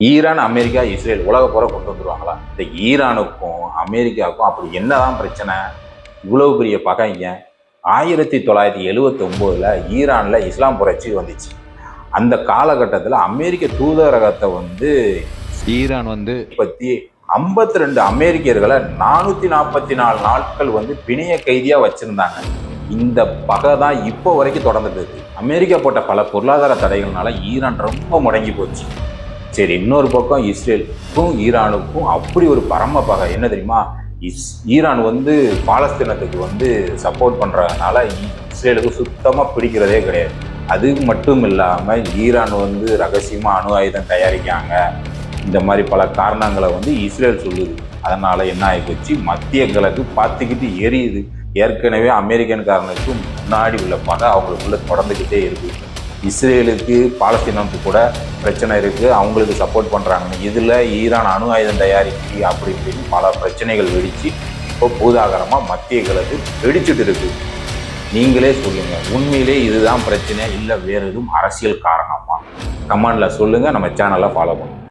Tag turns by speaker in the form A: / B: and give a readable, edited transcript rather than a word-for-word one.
A: Iran, America, Israel உலக போற கொண்டு வந்துருவாங்களா? இந்த ஈரானுக்கும் அமெரிக்காவுக்கும் அப்படி என்னதான் பிரச்சனை? இவ்வளவு பெரிய பகை ஏன்? 1979ல ஈரான்ல இஸ்லாம் புரட்சி வந்துச்சு. அந்த காலகட்டத்தில் அமெரிக்க தூதரகத்தை ஈரான் பத்தி 52 அமெரிக்கர்களை 444 நாட்கள் பிணைய கைதியா வச்சிருந்தாங்க. இந்த பகை தான் இப்போ வரைக்கும் தொடர்ந்துட்டு இருக்கு. அமெரிக்கா போட்ட பல பொருளாதார தடைகள்னால ஈரான் ரொம்ப முடங்கி போச்சு. சரி, இன்னொரு பக்கம் இஸ்ரேலுக்கும் ஈரானுக்கும் அப்படி ஒரு பரம பகை. என்ன தெரியுமா? ஈரான் பாலஸ்தீனத்துக்கு சப்போர்ட் பண்றதுனால இஸ்ரேலுக்கு சுத்தமா பிடிக்கிறதே கிடையாது. அது மட்டும் இல்லாம ஈரான் ரகசியமா அணு ஆயுதம் தயாரிக்காங்க. இந்த மாதிரி பல காரணங்களை இஸ்ரேல் சொல்லுது. அதனால என்ன ஆகிப்போச்சு, மத்திய கிழக்கு பார்த்துக்கிட்டு எரியுது. ஏற்கனவே அமெரிக்கன்காரனுக்கு முன்னாடி உள்ள பகை அவங்களுக்குள்ள தொடர்ந்துக்கிட்டே இருக்கு. இஸ்ரேலுக்கு பாலஸ்தீனத்துக்கு கூட பிரச்சனை இருக்குது, அவங்களுக்கு சப்போர்ட் பண்ணுறாங்கன்னு. இதில் ஈரான் அணு ஆயுதம் தயாரிக்கு அப்படி இப்படின்னு பல பிரச்சனைகள் வெடித்து இப்போ பூதாகரமாக மத்திய கிழக்கு வெடிச்சுட்டு இருக்கு. நீங்களே சொல்லுங்கள், உண்மையிலே இதுதான் பிரச்சனை இல்லை வேறு எதுவும் அரசியல் காரணமா? கமெண்டில் சொல்லுங்கள். நம்ம சேனலை ஃபாலோ பண்ணுங்கள்.